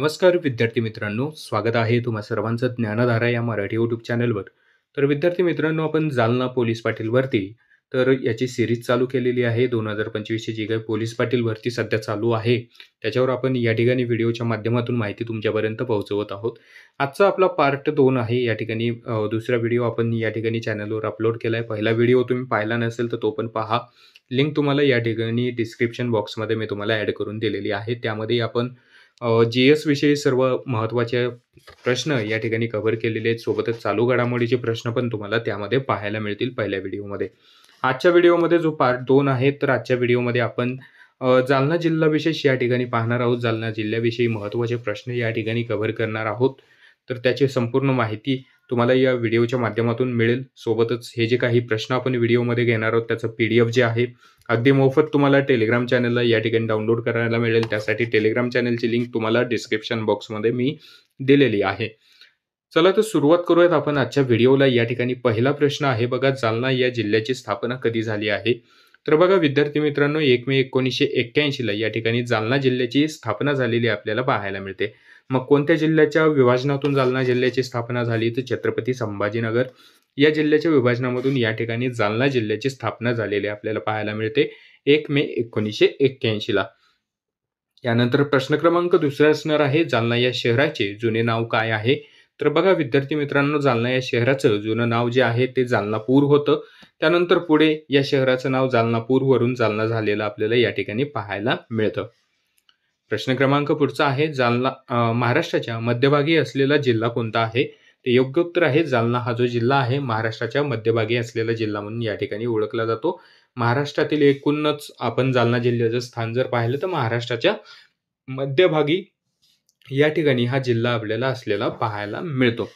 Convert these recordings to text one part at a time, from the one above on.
नमस्कार विद्यार्थी मित्रांनो, स्वागत आहे तुम्हा सर्वांचं ज्ञानधारा या मराठी यूट्यूब चॅनलवर. तर विद्यार्थी मित्रांनो, आपण जालना पोलीस पाटील भरती तर याची सिरीज चालू केलेली आहे. 2025ची जी काही पोलीस पाटील भरती सध्या चालू आहे, त्याच्यावर आपण या ठिकाणी व्हिडिओच्या माध्यमातून माहिती तुमच्यापर्यंत पोहोचवत आहोत. आजचा आपला पार्ट 2 आहे. या ठिकाणी दुसरा व्हिडिओ आपण या ठिकाणी चॅनलवर अपलोड केला आहे. पहिला व्हिडिओ तुम्ही पाहिला नसेल तर तो पण पहा. लिंक तुम्हाला या ठिकाणी डिस्क्रिप्शन बॉक्समध्ये मी तुम्हाला ॲड करून दिलेली आहे. त्यामध्ये आपण जी-एस विषयी सर्व महत्त्वाचे प्रश्न या ठिकाणी कव्हर केलेले आहेत. सोबतच चालू घडामोडीचे प्रश्न पण तुम्हाला त्यामध्ये पाहायला मिळतील पहिल्या व्हिडिओमध्ये. आजच्या व्हिडिओमध्ये जो पार्ट 2 आहे, तर आजच्या व्हिडिओमध्ये आपण जालना जिल्हा विशेष या ठिकाणी पाहणार आहोत. जालना जिल्ह्याविषयी महत्त्वाचे प्रश्न या ठिकाणी कव्हर करणार आहोत. तर त्याची संपूर्ण माहिती तुम्हाला या व्हिडिओच्या माध्यमातून मिळेल. सोबतच हे जे काही प्रश्न आपण व्हिडिओमध्ये घेणार आहोत, त्याचं PDF जे आहे अगदी मोफत तुम्हाला टेलिग्राम चॅनलला या ठिकाणी डाउनलोड करायला मिळेल. त्यासाठी टेलिग्राम चॅनलची लिंक तुम्हाला डिस्क्रिप्शन बॉक्समध्ये मी दिलेली आहे. चला तर सुरुवात करूयात आपण आजच्या व्हिडिओला. या ठिकाणी पहिला प्रश्न आहे बघा, जालना या जिल्ह्याची स्थापना कधी झाली आहे? तर बघा विद्यार्थी मित्रांनो, 1 मे 1981ला या ठिकाणी जालना जिल्ह्याची स्थापना झालेली आपल्याला पाहायला मिळते. मग कोणत्या जिल्ह्याच्या विभाजनातून जालना जिल्ह्याची स्थापना झाली? तर छत्रपती संभाजीनगर या जिल्ह्याच्या विभाजनामधून या ठिकाणी जालना जिल्ह्याची स्थापना झालेली आपल्याला पाहायला मिळते 1 मे 1981ला. यानंतर प्रश्न क्रमांक दुसरा असणार आहे, जालना या शहराचे जुने नाव काय आहे? तर बघा विद्यार्थी मित्रांनो, जालना या शहराचं जुनं नाव जे आहे ते जालनापूर होतं. त्यानंतर पुढे या शहराचं नाव जालनापूरवरून जालना झालेलं आपल्याला या ठिकाणी पाहायला मिळतं. प्रश्न क्रमांक पुढचा आहे, जालना महाराष्ट्राच्या मध्यभागी असलेला जिल्हा कोणता आहे? ते योग्य उत्तर आहे, जालना हा जो जिल्हा आहे महाराष्ट्राच्या मध्यभागी असलेला जिल्हा म्हणून या ठिकाणी ओळखला जातो. महाराष्ट्रातील एकूणच आपण जालना जिल्ह्याचं स्थान जर पाहिलं तर महाराष्ट्राच्या मध्यभागी या ठिकाणी हा जिल्हा आपल्याला असलेला पाहायला मिळतो.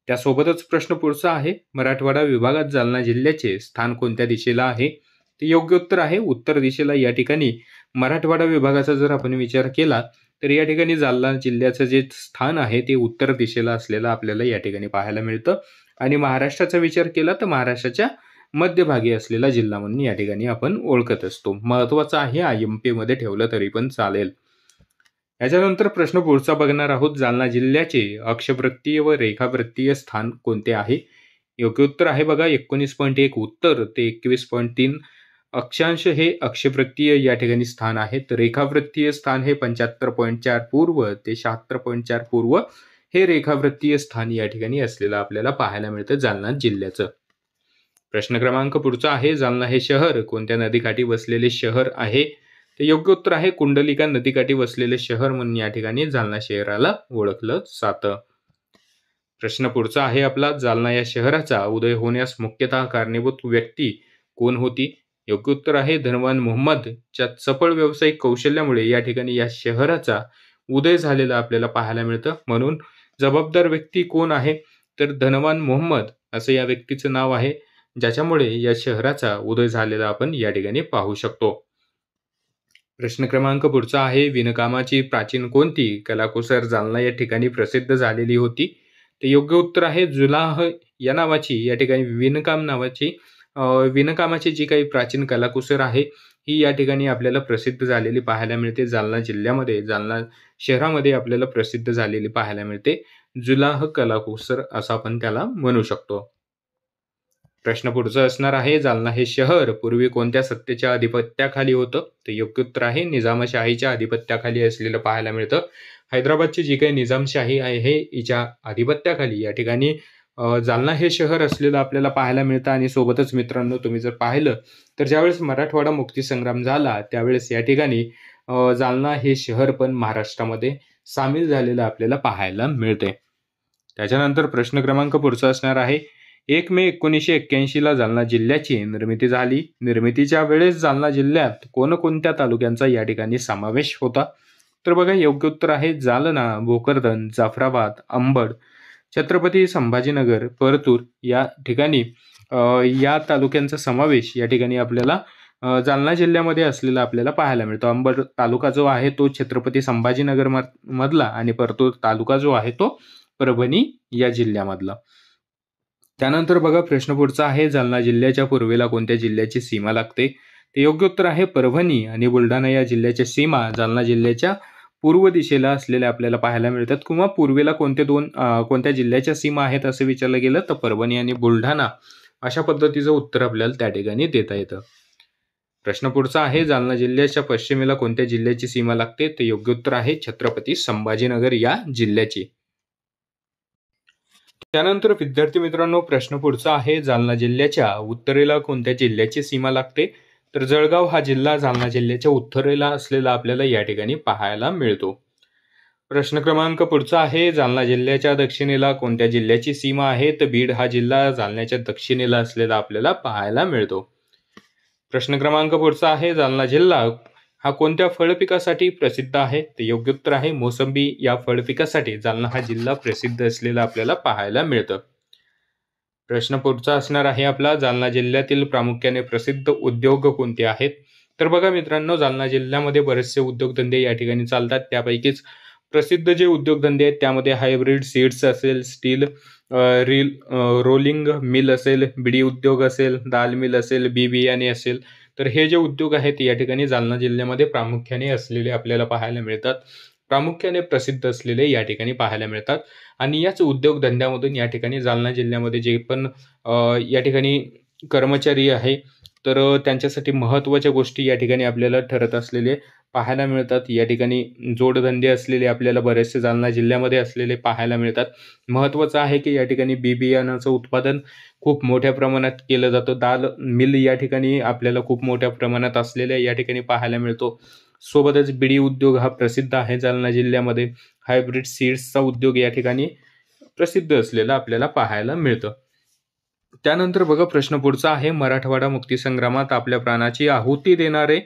त्यासोबतच प्रश्न पुढचा आहे, मराठवाडा विभागात जालना जिल्ह्याचे स्थान कोणत्या दिशेला आहे? ते योग्य उत्तर आहे, उत्तर दिशेला. या ठिकाणी मराठवाडा विभागाचा जर आपण विचार केला तर या ठिकाणी जालना जिल्ह्याचं जे स्थान आहे ते उत्तर दिशेला असलेलं आपल्याला या ठिकाणी पाहायला मिळतं. आणि महाराष्ट्राचा विचार केला तर महाराष्ट्राच्या मध्यभागी असलेला जिल्हा म्हणून या ठिकाणी आपण ओळखत असतो. महत्त्वाचं आहे, IMP मध्ये ठेवलं तरी पण चालेल. याच्यानंतर प्रश्न पुढचा बघणार आहोत, जालना जिल्ह्याचे अक्षवृत्तीय व रेखावृत्तीय स्थान कोणते आहे? योग्य उत्तर आहे बघा 19.1 उत्तर ते 21.3 अक्षांश हे अक्षवृत्तीय या ठिकाणी स्थान आहे. तर रेखावृत्तीय स्थान हे 75.4 पूर्व ते 76.4 पूर्व हे रेखावृत्तीय स्थान या ठिकाणी असलेलं आपल्याला पाहायला मिळतं जालना जिल्ह्याचं. प्रश्न क्रमांक पुढचा आहे, जालना हे शहर कोणत्या नदीकाठी वसलेले शहर आहे? ते योग्य उत्तर आहे, कुंडलिका नदीकाठी वसलेले शहर म्हणून या ठिकाणी जालना शहराला ओळखलं जातं. प्रश्न पुढचा आहे आपला, जालना या शहराचा उदय होण्यास मुख्यतः कारणीभूत व्यक्ती कोण होती? योग्य उत्तर आहे, धनवान मोहम्मदच्या चपळ व्यावसायिक कौशल्यामुळे या ठिकाणी या शहराचा उदय झालेला आपल्याला पाहायला मिळतं. म्हणून जबाबदार व्यक्ती कोण आहे? तर धनवान मोहम्मद असं या व्यक्तीचं नाव आहे, ज्याच्यामुळे या शहराचा उदय झालेला आपण या ठिकाणी पाहू शकतो. प्रश्न क्रमांक पुढचा आहे, विणकामाची प्राचीन कोणती कलाकुसर जालना या ठिकाणी प्रसिद्ध झालेली होती? ते योग्य उत्तर आहे, जुलाह या नावाची या ठिकाणी विणकामाची जी काही प्राचीन कलाकुसर आहे ही या ठिकाणी आपल्याला प्रसिद्ध झालेली पाहायला मिळते. जालना जिल्ह्यामध्ये, जालना शहरामध्ये आपल्याला प्रसिद्ध झालेली पाहायला मिळते. जुलाह कलाकुसर असं आपण त्याला म्हणू शकतो. प्रश्न पुढचा असणार आहे, जालना हे शहर पूर्वी कोणत्या सत्तेच्या अधिपत्याखाली होतं? तर योग्य उत्तर आहे, निजामशाहीच्या अधिपत्याखाली असलेलं पाहायला मिळतं. हैदराबादची जी काही निजामशाही आहे हिच्या अधिपत्याखाली या ठिकाणी जालना हे शहर असलेलं आपल्याला पाहायला मिळतं. आणि सोबतच मित्रांनो, तुम्ही जर पाहिलं तर ज्यावेळेस मराठवाडा मुक्तीसंग्राम झाला त्यावेळेस या ठिकाणी जालना हे शहर पण महाराष्ट्रामध्ये सामील झालेलं आपल्याला पाहायला मिळते. त्याच्यानंतर प्रश्न क्रमांक पुढचा असणार आहे, 1 मे 1981ला जालना जिल्ह्याची निर्मिती झाली. निर्मितीच्या वेळेस जालना जिल्ह्यात कोणकोणत्या तालुक्यांचा या ठिकाणी समावेश होता? तर बघा योग्य उत्तर आहे, जालना, भोकरदन, जाफराबाद, अंबड, छत्रपती संभाजीनगर, परतूर या ठिकाणी या तालुक्यांचा समावेश या ठिकाणी आपल्याला जालना जिल्ह्यामध्ये असलेला आपल्याला पाहायला मिळतो. अंबड तालुका जो आहे तो छत्रपती संभाजीनगर मधला आणि परतूर तालुका जो आहे तो परभणी या जिल्ह्यामधला. त्यानंतर बघा प्रश्न पुढचा आहे, जालना जिल्ह्याच्या पूर्वेला कोणत्या जिल्ह्याची सीमा लागते? ते योग्य उत्तर आहे, परभणी आणि बुलढाणा या जिल्ह्याच्या सीमा जालना जिल्ह्याच्या पूर्व दिशेला असलेल्या आपल्याला पाहायला मिळतात किंवा पूर्वेला कोणत्या जिल्ह्याच्या सीमा आहेत असं विचारलं गेलं तर परभणी आणि बुलढाणा अशा पद्धतीचं उत्तर आपल्याला त्या ठिकाणी देता येतं. प्रश्न पुढचा आहे, जालना जिल्ह्याच्या पश्चिमेला कोणत्या जिल्ह्याची सीमा लागते? तर योग्य उत्तर आहे छत्रपती संभाजीनगर या जिल्ह्याची. त्यानंतर विद्यार्थी मित्रांनो प्रश्न पुढचा आहे, जालना जिल्ह्याच्या उत्तरेला कोणत्या जिल्ह्याची सीमा लागते? तर जळगाव हा जिल्हा जालना जिल्ह्याच्या उत्तरेला असलेला आपल्याला या ठिकाणी पाहायला मिळतो. प्रश्न क्रमांक पुढचा आहे, जालना जिल्ह्याच्या दक्षिणेला कोणत्या जिल्ह्याची सीमा आहे? तर बीड हा जिल्हा जालन्याच्या दक्षिणेला असलेला आपल्याला पाहायला मिळतो. प्रश्न क्रमांक पुढचा आहे, जालना जिल्हा हा कोणत्या फळपिकासाठी प्रसिद्ध आहे? तर योग्य उत्तर आहे मोसंबी या फळपिकासाठी जालना हा जिल्हा प्रसिद्ध असलेला आपल्याला पाहायला मिळतं. प्रश्न पुढचा असणार आहे आपला, जालना जिल्ह्यातील प्रामुख्याने प्रसिद्ध उद्योग कोणते आहेत? तर बघा मित्रांनो, जालना जिल्ह्यामध्ये बरेचसे उद्योगधंदे या ठिकाणी चालतात. त्यापैकीच प्रसिद्ध जे उद्योगधंदे आहेत त्यामध्ये हायब्रिड सीड्स असेल, स्टील रोलिंग मिल असेल, बिडी उद्योग असेल, दाल मिल असेल, बी बियाणे असेल, तर हे जे उद्योग आहेत या ठिकाणी जालना जिल्ह्यामध्ये प्रामुख्याने असलेले आपल्याला पाहायला मिळतात. प्रामुख्याने प्रसिद्ध असलेले या ठिकाणी पाहायला मिळतात. आणि याच उद्योगधंद्यामधून या ठिकाणी जालना जिल्ह्यामध्ये जे पण या ठिकाणी कर्मचारी आहे तर त्यांच्यासाठी महत्त्वाच्या गोष्टी या ठिकाणी आपल्याला ठरत असलेले पाहायला मिळतात. या ठिकाणी जोडधंदे असलेले आपल्याला बरेचसे जालना जिल्ह्यामध्ये असलेले पाहायला मिळतात. महत्त्वाचं आहे की या ठिकाणी बी बियाणाचं उत्पादन खूप मोठ्या प्रमाणात केलं जातं. दाल मिल या ठिकाणी आपल्याला खूप मोठ्या प्रमाणात असलेल्या या ठिकाणी पाहायला मिळतो. सोबतच बिडी उद्योग हा प्रसिद्ध आहे जालना जिल्ह्यामध्ये. हायब्रिड सीड्सचा उद्योग या ठिकाणी प्रसिद्ध असलेला आपल्याला पाहायला मिळतं. त्यानंतर बघा प्रश्न पुढचा आहे, मराठवाडा मुक्तीसंग्रामात आपल्या प्राणाची आहुती देणारे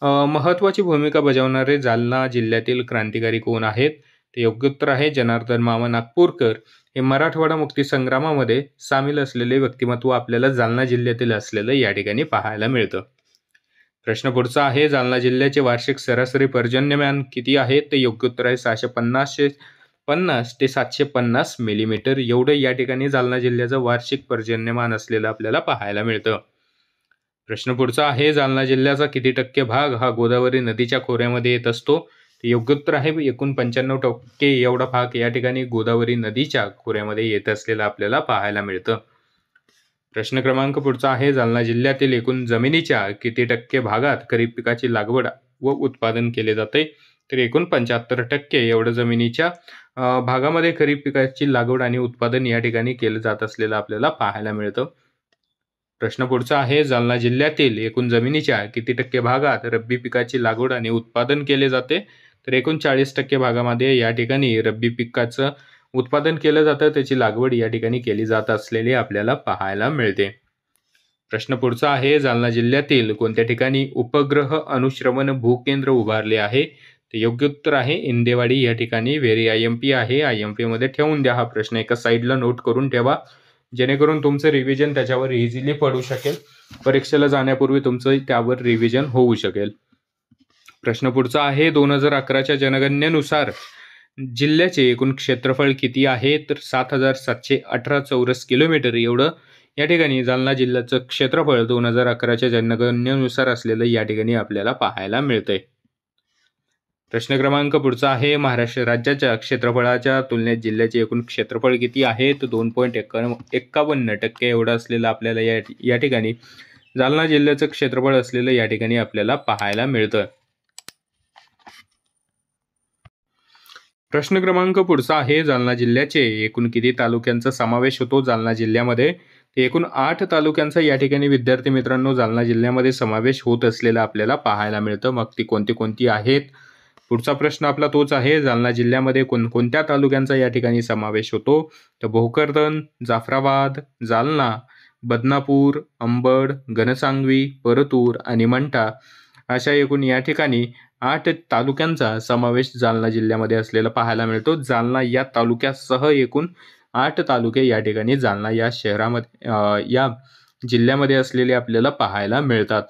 महत्त्वाची भूमिका बजावणारे जालना जिल्ह्यातील क्रांतिकारी कोण आहेत? ते योग्य उत्तर आहे जनार्दन मामा नागपूरकर. हे मराठवाडा मुक्तीसंग्रामामध्ये सामील असलेले व्यक्तिमत्व आपल्याला जालना जिल्ह्यातील असलेलं या ठिकाणी पाहायला मिळतं. प्रश्न पुढचा आहे, जालना जिल्ह्याचे वार्षिक सरासरी पर्जन्यमान किती आहे? ते योग्य उत्तर आहे 650 ते 750 मिलीमीटर एवढं या ठिकाणी जालना जिल्ह्याचं वार्षिक पर्जन्यमान असलेलं आपल्याला पाहायला मिळतं. प्रश्न पुढचा आहे, जालना जिल्ह्याचा किती टक्के भाग हा गोदावरी नदीच्या खोऱ्यामध्ये येत असतो? ते योग्य उत्तर आहे 49% एवढा भाग या ठिकाणी गोदावरी नदीच्या खोऱ्यामध्ये येत असलेला आपल्याला पाहायला मिळतं. प्रश्न क्रमांक पुढचा आहे, जालना जिल्ह्यातील एकूण जमिनीच्या किती टक्के भागात खरीप पिकाची लागवड व उत्पादन केले जाते? तर एकूण 75% एवढं जमिनीच्या भागामध्ये खरीप पिकाची लागवड आणि उत्पादन या ठिकाणी केलं जात असलेलं आपल्याला पाहायला मिळतं. प्रश्न पुढचा आहे, जालना जिल्ह्यातील एकूण जमिनीच्या किती टक्के भागात रब्बी पिकाची लागवड आणि उत्पादन केले जाते? तर एकूण 40% भागामध्ये या ठिकाणी रब्बी पिकाचं उत्पादन केलं जातं, त्याची लागवड या ठिकाणी केली जात असलेली आपल्याला पाहायला मिळते. प्रश्न पुढचा आहे, जालना जिल्ह्यातील कोणत्या ठिकाणी उपग्रह अनुश्रवण भूकेंद्र उभारले आहे? ते योग्य उत्तर आहे इंदेवाडी या ठिकाणी. व्हेरी IMP आहे, IMP मध्ये ठेवून द्या. हा प्रश्न एका साईडला नोट करून ठेवा, जेणेकरून तुमचं रिव्हिजन त्याच्यावर इझिली पडू शकेल. परीक्षेला जाण्यापूर्वी तुमचं त्यावर रिव्हिजन होऊ शकेल. प्रश्न पुढचा आहे, 2011च्या जनगणनेनुसार जिल्ह्याचे एकूण क्षेत्रफळ किती आहे? तर 7,718 चौरस किलोमीटर एवढं या ठिकाणी जालना जिल्ह्याचं क्षेत्रफळ 2011च्या जनगणनेनुसार असलेलं या ठिकाणी आपल्याला पाहायला मिळतंय. प्रश्न क्रमांक पुढचा आहे, महाराष्ट्र राज्याच्या क्षेत्रफळाच्या तुलनेत जिल्ह्याचे एकूण क्षेत्रफळ किती आहे? तर 2.51% एवढं असलेलं आपल्याला या ठिकाणी जालना जिल्ह्याचं क्षेत्रफळ असलेलं या ठिकाणी आपल्याला पाहायला मिळतं. प्रश्न क्रमांक पुढचा आहे, जालना जिल्ह्याचे एकूण किती तालुक्यांचा समावेश होतो जालना जिल्ह्यामध्ये? एकूण 8 तालुक्यांचा या ठिकाणी विद्यार्थी मित्रांनो जालना जिल्ह्यामध्ये समावेश होत असलेला आपल्याला पाहायला मिळतं. मग ती कोणती आहेत? पुढचा प्रश्न आपला तोच आहे, जालना जिल्ह्यामध्ये कोणत्या तालुक्यांचा या ठिकाणी समावेश होतो? तर भोकरदन, जाफराबाद, जालना, बदनापूर, अंबड, घनसांगवी, परतूर आणि मंठा अशा एकूण या ठिकाणी 8 तालुक्यांचा समावेश जालना जिल्ह्यामध्ये असलेला पाहायला मिळतो. जालना या तालुक्यासह एकूण 8 तालुके या ठिकाणी जालना या शहरामध्ये या जिल्ह्यामध्ये असलेले आपल्याला पाहायला मिळतात.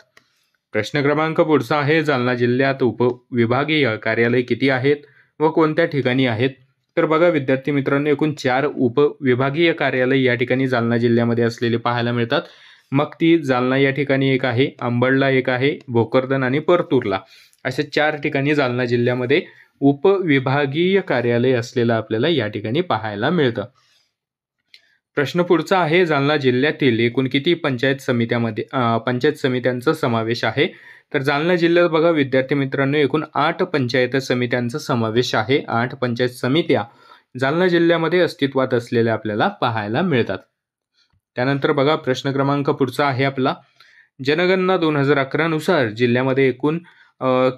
प्रश्न क्रमांक पुढचा आहे, जालना जिल्ह्यात उपविभागीय कार्यालय किती आहेत व कोणत्या ठिकाणी आहेत? तर बघा विद्यार्थी मित्रांनो, एकूण 4 उपविभागीय कार्यालय या ठिकाणी जालना जिल्ह्यामध्ये असलेले पाहायला मिळतात. मग ती जालना या ठिकाणी एक आहे, अंबडला एक आहे, भोकरदन आणि परतूरला अशा 4 ठिकाणी जालना जिल्ह्यामध्ये उपविभागीय कार्यालय असलेलं आपल्याला या ठिकाणी पाहायला मिळतं. प्रश्न पुढचा आहे, जालना जिल्ह्यातील एकूण किती पंचायत समित्यांचा समावेश आहे? तर जालना जिल्ह्यात बघा विद्यार्थी मित्रांनो, एकूण 8 पंचायत समित्यांचा समावेश आहे. 8 पंचायत समित्या जालना जिल्ह्यामध्ये अस्तित्वात असलेल्या आपल्याला पाहायला मिळतात. त्यानंतर बघा प्रश्न क्रमांक पुढचा आहे आपला, जनगणना 2011 नुसार जिल्ह्यामध्ये एकूण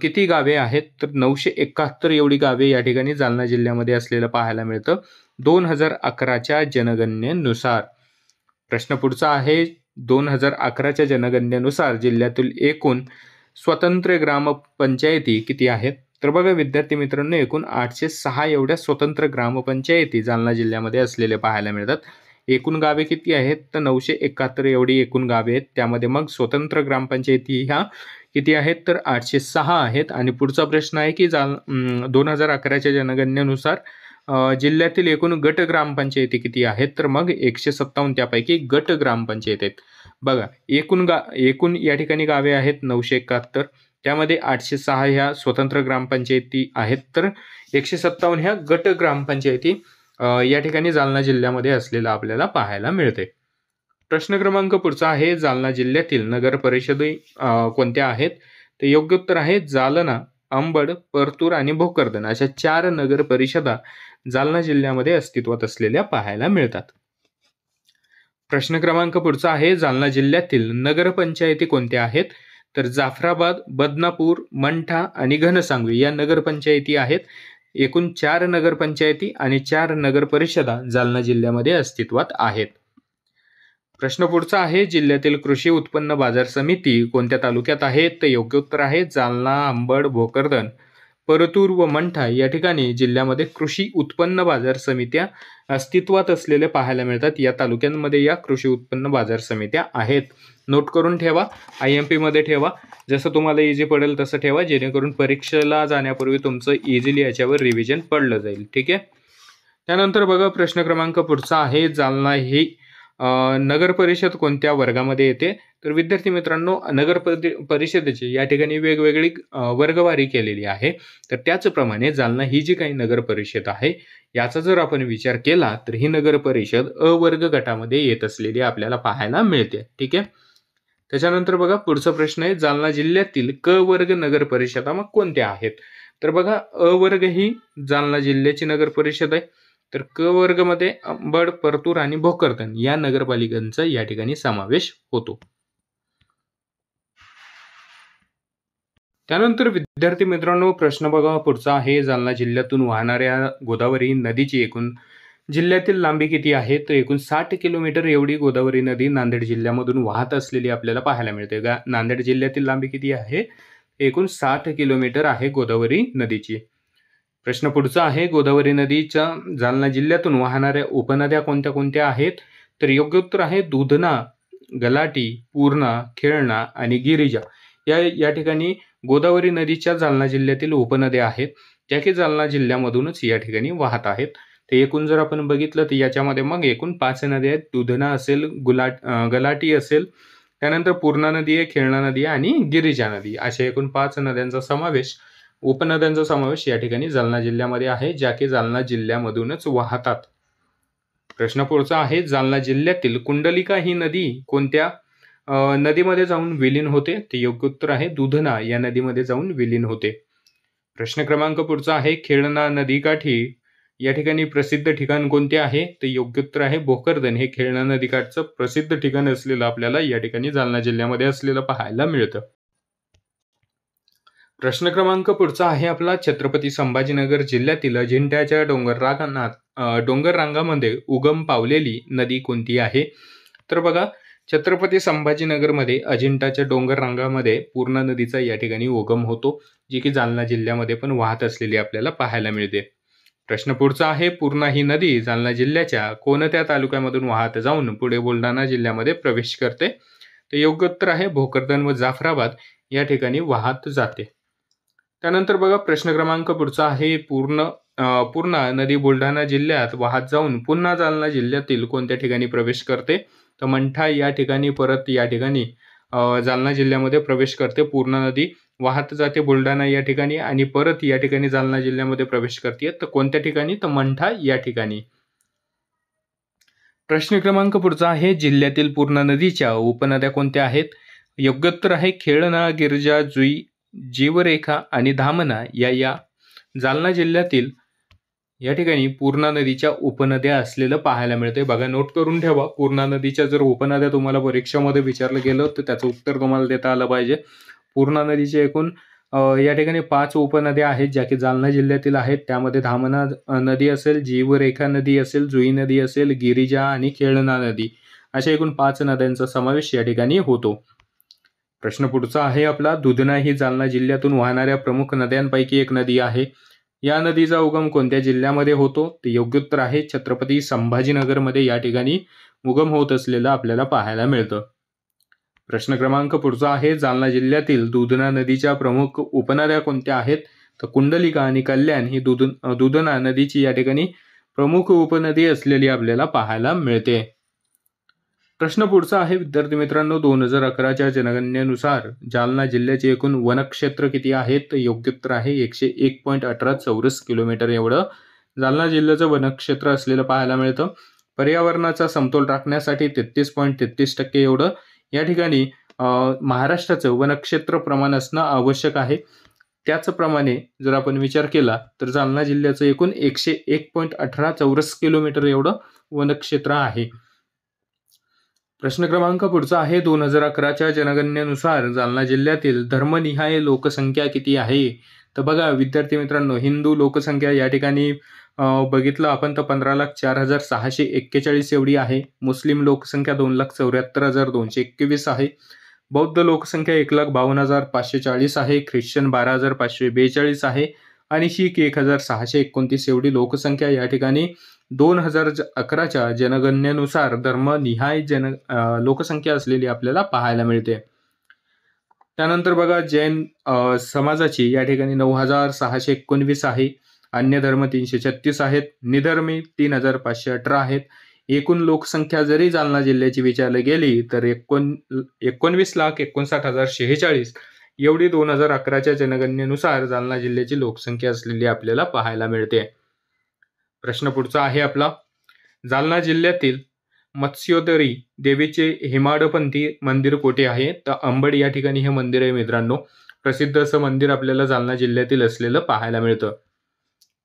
किती गावे आहेत? तर 971 एवढी गावे या ठिकाणी जालना जिल्ह्यामध्ये असलेलं पाहायला मिळतं 2011च्या जनगणनेनुसार. प्रश्न पुढचा आहे, 2011च्या जनगणनेनुसार जिल्ह्यातील एकूण स्वतंत्र ग्रामपंचायती किती आहेत? तर बघा विद्यार्थी मित्रांनो, एकूण 806 एवढ्या स्वतंत्र ग्रामपंचायती जालना जिल्ह्यामध्ये असलेले पाहायला मिळतात. एकूण गावे किती आहेत? तर 971 एवढी एकूण गावे आहेत. त्यामध्ये मग स्वतंत्र ग्रामपंचायती ह्या किती आहेत? तर 806 आहेत. आणि पुढचा प्रश्न आहे की 2011च्या जनगणनेनुसार जिल्ह्यातील एकूण गट ग्रामपंचायती किती आहेत? तर मग 157 त्यापैकी गट ग्रामपंचायत आहेत. बघा एकूण या ठिकाणी गावे आहेत 971, त्यामध्ये 806 ह्या स्वतंत्र ग्रामपंचायती आहेत, तर 157 ह्या गट ग्रामपंचायती या ठिकाणी जालना जिल्ह्यामध्ये असलेला आपल्याला पाहायला मिळते. प्रश्न क्रमांक पुढचा आहे, जालना जिल्ह्यातील नगर परिषदी कोणत्या आहेत? तर योग्य उत्तर आहे जालना, अंबड, परतूर आणि भोकरदन अशा 4 नगर परिषदा जालना जिल्ह्यामध्ये अस्तित्वात असलेल्या पाहायला मिळतात. प्रश्न क्रमांक पुढचा आहे, जालना जिल्ह्यातील नगरपंचायती कोणत्या आहेत? तर जाफराबाद, बदनापूर, मंठा आणि घनसांगवी या नगरपंचायती आहेत. एकूण 4 नगरपंचायती आणि 4 नगर परिषदा जालना जिल्ह्यामध्ये अस्तित्वात आहेत. प्रश्न पुढचा आहे, जिल्ह्यातील कृषी उत्पन्न बाजार समिती कोणत्या तालुक्यात आहेत? तर योग्य उत्तर आहे जालना, अंबड, भोकरदन, परतूर व मंठा या ठिकाणी जिल्ह्यामध्ये कृषी उत्पन्न बाजार समित्या अस्तित्वात असलेले पाहायला मिळतात. या तालुक्यांमध्ये या कृषी उत्पन्न बाजार समित्या आहेत. नोट करून ठेवा, IMP मध्ये ठेवा, जसं तुम्हाला इझी पडेल तसं ठेवा, जेणेकरून परीक्षेला जाण्यापूर्वी तुमचं इझिली याच्यावर रिव्हिजन पडलं जाईल. ठीक आहे. त्यानंतर बघा प्रश्न क्रमांक पुढचा आहे, जालना ही नगर परिषद कोणत्या वर्गामध्ये येते? तर विद्यार्थी मित्रांनो, नगर परिषदेची या ठिकाणी वेगवेगळी वर्गवारी केलेली आहे. तर त्याचप्रमाणे जालना ही जी काही नगर परिषद आहे याचा जर आपण विचार केला तर ही नगर परिषद अ वर्ग गटामध्ये येत असलेली आपल्याला पाहायला मिळते. ठीक आहे. त्याच्यानंतर बघा पुढचा प्रश्न आहे, जालना जिल्ह्यातील क वर्ग नगर परिषदा मग कोणत्या आहेत? तर बघा अ वर्ग ही जालना जिल्ह्याची नगर परिषद आहे. तर क वर्गमध्ये अंबड, परतूर आणि भोकरदन या नगरपालिकांचा या ठिकाणी समावेश होतो. त्यानंतर विद्यार्थी मित्रांनो, प्रश्न बघा पुढचा आहे, जालना जिल्ह्यातून वाहणाऱ्या गोदावरी नदीची एकूण जिल्ह्यातील लांबी किती आहे? तर एकूण 60 किलोमीटर एवढी गोदावरी नदी नांदेड जिल्ह्यामधून वाहत असलेली आपल्याला पाहायला मिळते. नांदेड जिल्ह्यातील लांबी किती आहे? एकूण 60 किलोमीटर आहे गोदावरी नदीची. प्रश्न पुढचा आहे, गोदावरी नदीच्या जालना जिल्ह्यातून वाहणाऱ्या उपनद्या कोणत्या कोणत्या आहेत? तर योग्य उत्तर आहे दूधना, गलाटी, पूर्णा, खेळणा आणि गिरिजा या ठिकाणी गोदावरी नदीच्या जालना जिल्ह्यातील उपनद्या आहेत, त्या की जालना जिल्ह्यामधूनच या ठिकाणी वाहत आहेत. तर एकूण जर आपण बघितलं तर याच्यामध्ये मग एकूण 5 नद्या आहेत. दूधना असेल, गलाटी असेल, त्यानंतर पूर्णा नदी आहे, खेळणा नदी आहे आणि गिरिजा नदी अशा एकूण 5 नद्यांचा समावेश, उपनद्यांचा समावेश या ठिकाणी जालना जिल्ह्यामध्ये आहे, ज्या की जालना जिल्ह्यामधूनच वाहतात. प्रश्न पुढचा आहे, जालना जिल्ह्यातील कुंडलिका ही नदी कोणत्या नदीमध्ये जाऊन विलीन होते? ते योग्य उत्तर आहे दूधना या नदीमध्ये जाऊन विलीन होते. प्रश्न क्रमांक पुढचा आहे, खेळणा नदीकाठी या ठिकाणी प्रसिद्ध ठिकाण कोणते आहे? ते योग्य उत्तर आहे भोकरदन हे खेळणा नदीकाठचं प्रसिद्ध ठिकाण असलेलं आपल्याला या ठिकाणी जालना जिल्ह्यामध्ये असलेलं पाहायला मिळतं. प्रश्न क्रमांक पुढचा आहे आपला, छत्रपती संभाजीनगर जिल्ह्यातील अजिंठ्याच्या डोंगर रांगामध्ये उगम पावलेली नदी कोणती आहे? तर बघा छत्रपती संभाजीनगरमध्ये अजिंठाच्या डोंगर रांगामध्ये पूर्णा नदीचा या ठिकाणी उगम होतो, जी की जालना जिल्ह्यामध्ये पण वाहत असलेली आपल्याला पाहायला मिळते. प्रश्न पुढचा आहे, पूर्णा ही नदी जालना जिल्ह्याच्या कोणत्या तालुक्यामधून वाहत जाऊन पुढे बुलढाणा जिल्ह्यामध्ये प्रवेश करते? तर योग्य उत्तर आहे भोकरदन व जाफराबाद या ठिकाणी वाहत जाते. त्यानंतर बघा प्रश्न क्रमांक पुढचा आहे, पूर्णा नदी बुलढाणा जिल्ह्यात वाहत जाऊन पुन्हा जालना जिल्ह्यातील कोणत्या ठिकाणी प्रवेश करते? तर मंठा या ठिकाणी परत या ठिकाणी जालना जिल्ह्यामध्ये प्रवेश करते पूर्णा नदी वाहत जाते बुलढाणा या ठिकाणी आणि परत या ठिकाणी जालना जिल्ह्यामध्ये प्रवेश करते. तर कोणत्या ठिकाणी? तर मंठा या ठिकाणी. प्रश्न क्रमांक पुढचा आहे, जिल्ह्यातील पूर्णा नदीच्या उपनद्या कोणत्या आहेत? योग्य उत्तर आहे खेळणा, गिरजा, जुई, जीवरेखा आणि धामणा या जालना जिल्ह्यातील या ठिकाणी पूर्णा नदीच्या उपनद्या असलेलं पाहायला मिळते. बघा, नोट करून ठेवा. पूर्णा नदीच्या जर उपनद्या तुम्हाला परीक्षेमध्ये विचारलं गेलं तर त्याचं उत्तर तुम्हाला देता आलं पाहिजे. पूर्णा नदीचे एकूण या ठिकाणी 5 उपनद्या आहेत ज्या की जालना जिल्ह्यातील आहेत. त्यामध्ये धामणा नदी असेल, जीवरेखा नदी असेल, जुई नदी असेल, गिरिजा आणि खेळणा नदी अशा एकूण 5 नद्यांचा समावेश या ठिकाणी होतो. प्रश्न पुढचा आहे आपला, दुधना ही जालना जिल्ह्यातून वाहणाऱ्या प्रमुख नद्यांपैकी एक नदी आहे. या नदीचा उगम कोणत्या जिल्ह्यामध्ये होतो? ते योग्य उत्तर आहे छत्रपती संभाजीनगरमध्ये या ठिकाणी उगम होत असलेलं आपल्याला पाहायला मिळतं. प्रश्न क्रमांक पुढचा आहे, जालना जिल्ह्यातील दुधना नदीच्या प्रमुख उपनद्या कोणत्या आहेत? तर कुंडलिका आणि कल्याण ही दुधना नदीची या ठिकाणी प्रमुख उपनदी असलेली आपल्याला पाहायला मिळते. प्रश्न पुढचा आहे विद्यार्थी मित्रांनो, 2011च्या जनगणनेनुसार जालना जिल्ह्याचे एकूण वनक्षेत्र किती आहेत? तर योग्य उत्तर आहे 101.18 चौरस किलोमीटर एवढं जालना जिल्ह्याचं वनक्षेत्र असलेलं पाहायला मिळतं. पर्यावरणाचा समतोल राखण्यासाठी 33.33% एवढं या ठिकाणी महाराष्ट्राचं वनक्षेत्र प्रमाण असणं आवश्यक आहे. त्याचप्रमाणे जर आपण विचार केला तर जालना जिल्ह्याचं एकूण 101.18 चौरस किलोमीटर एवढं वनक्षेत्र आहे. प्रश्न क्रमांक पुढचा आहे, 2011च्या जनगणनेनुसार जालना जिल्ह्यातील धर्मनिहाय लोकसंख्या किती आहे? तर बघा विद्यार्थी मित्रांनो, हिंदू लोकसंख्या या ठिकाणी बघितलं आपण तर 15,04,641 एवढी आहे. मुस्लिम लोकसंख्या 2,74,221 आहे. बौद्ध लोकसंख्या 1,52,540 आहे. ख्रिश्चन 12,542 आहे आणि शीख 1,629 एवढी लोकसंख्या या ठिकाणी 2011च्या जनगणनेनुसार धर्मनिहाय लोकसंख्या असलेली आपल्याला पाहायला मिळते. त्यानंतर बघा, जैन समाजाची या ठिकाणी 9,619 आहे. अन्य धर्म 336 आहेत. निधर्मी 3,518 आहेत. एकूण लोकसंख्या जरी जालना जिल्ह्याची विचारली गेली तर 19,59,56,046 एवढी 2011च्या जनगणनेनुसार जालना जिल्ह्याची लोकसंख्या असलेली आपल्याला पाहायला मिळते. प्रश्न पुढचा आहे आपला, जालना जिल्ह्यातील मत्स्योदरी देवीचे हेमाडपंथी मंदिर कोठे आहे? तर अंबड या ठिकाणी हे मंदिर आहे मित्रांनो. प्रसिद्ध असं मंदिर आपल्याला जालना जिल्ह्यातील असलेलं पाहायला मिळतं.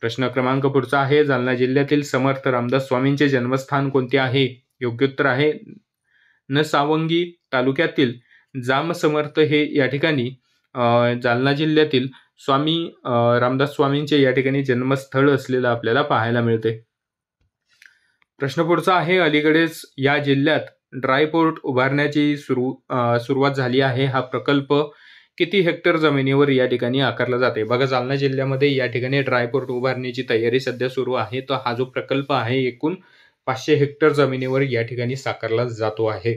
प्रश्न क्रमांक पुढचा आहे, जालना जिल्ह्यातील समर्थ रामदास स्वामींचे जन्मस्थान कोणते आहे? योग्य उत्तर आहे नसावंगी तालुक्यातील जाम समर्थ हे या ठिकाणी जालना जिल्ह्यातील स्वामी रामदास स्वामींचे या ठिकाणी जन्मस्थळ असलेलं आपल्याला पाहायला मिळते. प्रश्न पुढचा आहे, अलीकडेच या जिल्ह्यात ड्रायपोर्ट उभारण्याची सुरुवात झाली आहे. हा प्रकल्प किती हेक्टर जमिनीवर या ठिकाणी आकारला जाते? बघा, जालना जिल्ह्यामध्ये या ठिकाणी ड्रायपोर्ट उभारण्याची तयारी सध्या सुरू आहे. तर हा जो प्रकल्प आहे एकूण 500 हेक्टर जमिनीवर या ठिकाणी साकारला जातो आहे.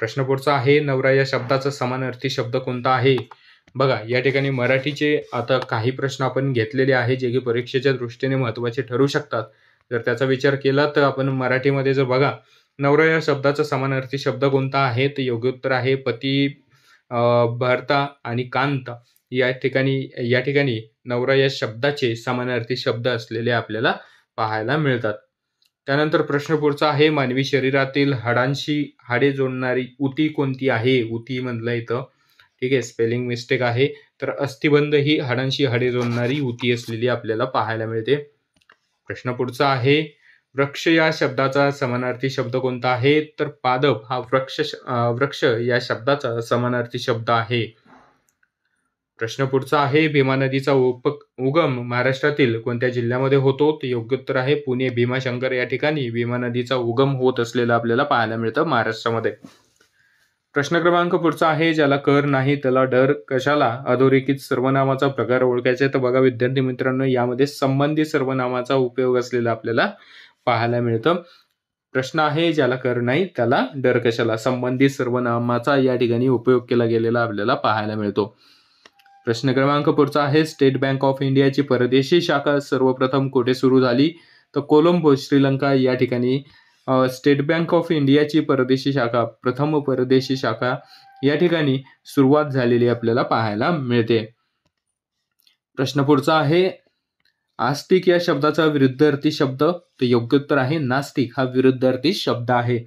प्रश्न पुढचा आहे, नवरा या शब्दाचा समानार्थी शब्द कोणता आहे? बघा, या ठिकाणी मराठीचे आता काही प्रश्न आपण घेतलेले आहे जे की परीक्षेच्या दृष्टीने महत्त्वाचे ठरू शकतात. जर त्याचा विचार केला तर आपण मराठीमध्ये जर बघा, नवरा या शब्दाचा समानार्थी शब्द कोणता आहे? तर योग्य उत्तर आहे पती, भर्ता आणि कांता या ठिकाणी नवरा या शब्दाचे समानार्थी शब्द असलेले आपल्याला पाहायला मिळतात. त्यानंतर प्रश्न पुढचा आहे, मानवी शरीरातील हाडांशी हाडे जोडणारी उती कोणती आहे? उती म्हणलं इथं, ठीक आहे, स्पेलिंग मिस्टेक आहे. तर अस्थिबंध ही हाडांशी हाडे जोडणारी उती असलेली आपल्याला पाहायला मिळते. प्रश्न पुढचा आहे, वृक्ष या शब्दाचा समानार्थी शब्द कोणता आहे? तर पादप हा वृक्ष या शब्दाचा समानार्थी शब्द आहे. प्रश्न पुढचा आहे, भीमा नदीचा उगम महाराष्ट्रातील कोणत्या जिल्ह्यामध्ये होतो? ते योग्य उत्तर आहे पुणे भीमाशंकर या ठिकाणी भीमा नदीचा उगम होत असलेला आपल्याला पाहायला मिळतं महाराष्ट्रामध्ये. प्रश्न क्रमांक पुढचा आहे, ज्याला कर नाही त्याला डर कशाला? अधोरेखित सर्वनामाचा प्रकार ओळखायचा आहे. तर बघा विद्यार्थी मित्रांनो, यामध्ये संबंधी सर्वनामाचा उपयोग असलेला आपल्याला पाहायला मिळतं. प्रश्न आहे, ज्याला कर नाही त्याला डर कशाला? संबंधी सर्वनामाचा या ठिकाणी उपयोग केला गेलेला आपल्याला पाहायला मिळतो. प्रश्न क्रमांक पुढचा आहे, स्टेट बँक ऑफ इंडियाची परदेशी शाखा सर्वप्रथम कुठे सुरू झाली? तर कोलंबो श्रीलंका या ठिकाणी स्टेट बँक ऑफ इंडियाची प्रथम परदेशी शाखा या ठिकाणी सुरुवात झालेली आपल्याला पाहायला मिळते. प्रश्न पुढचा आहे, आस्तिक या शब्दाचा विरुद्धार्थी शब्द, तर योग्य उत्तर आहे नास्तिक हा विरुद्धार्थी शब्द आहे.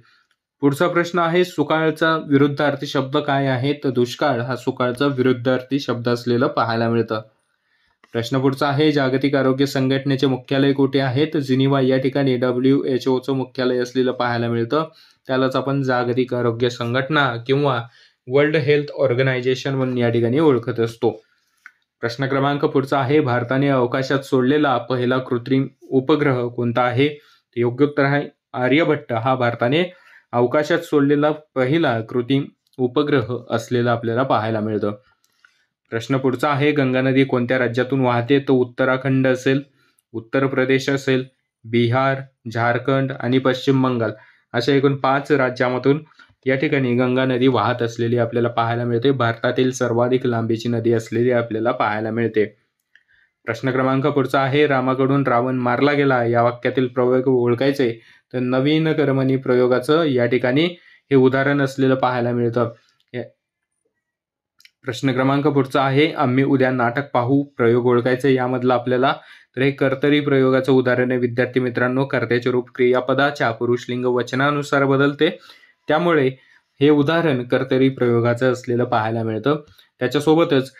पुढचा प्रश्न आहे, सुकाळचा विरुद्धार्थी शब्द काय आहे, तर दुष्काळ हा सुकाळचा विरुद्धार्थी शब्द असलेलं पाहायला मिळतं. प्रश्न पुढचा आहे, जागतिक आरोग्य संघटनेचे मुख्यालय कुठे आहे, तर जिनिव्हा या ठिकाणी WHO मुख्यालय असलेलं पाहायला मिळतं. त्यालाच आपण जागतिक आरोग्य संघटना किंवा वर्ल्ड हेल्थ ऑर्गनायझेशन म्हणून या ठिकाणी ओळखत असतो. प्रश्न क्रमांक पुढचा आहे, भारताने अवकाशात सोडलेला पहिला कृत्रिम उपग्रह कोणता आहे, तर योग्य उत्तर आहे आर्यभट्ट हा भारताने अवकाशात सोडलेला पहिला कृत्रिम उपग्रह असलेला आपल्याला पाहायला मिळतं. प्रश्न पुढचा आहे, गंगा नदी कोणत्या राज्यातून वाहते, तो उत्तराखंड असेल, उत्तर प्रदेश असेल, बिहार, झारखंड आणि पश्चिम बंगाल अशा एकूण 5 राज्यामधून या ठिकाणी गंगा नदी वाहत असलेली आपल्याला पाहायला मिळते. भारतातील सर्वाधिक लांबीची नदी असलेली आपल्याला पाहायला मिळते. प्रश्न क्रमांक पुढचा आहे, रामाकडून रावण मारला गेला या वाक्यातील प्रयोग ओळखायचे, तर नवीन कर्मणी प्रयोगाचं या ठिकाणी हे उदाहरण असलेलं पाहायला मिळतं. प्रश्न क्रमांक पुढचा आहे, आम्ही उद्या नाटक पाहू प्रयोग ओळखायचे, यामधला आपल्याला तर हे कर्तरी प्रयोगाचं उदाहरण आहे. विद्यार्थी मित्रांनो, कर्त्याचे रूप क्रियापदाच्या पुरुषलिंग वचनानुसार बदलते, त्यामुळे हे उदाहरण कर्तरी प्रयोगाचं असलेलं पाहायला मिळतं. त्याच्यासोबतच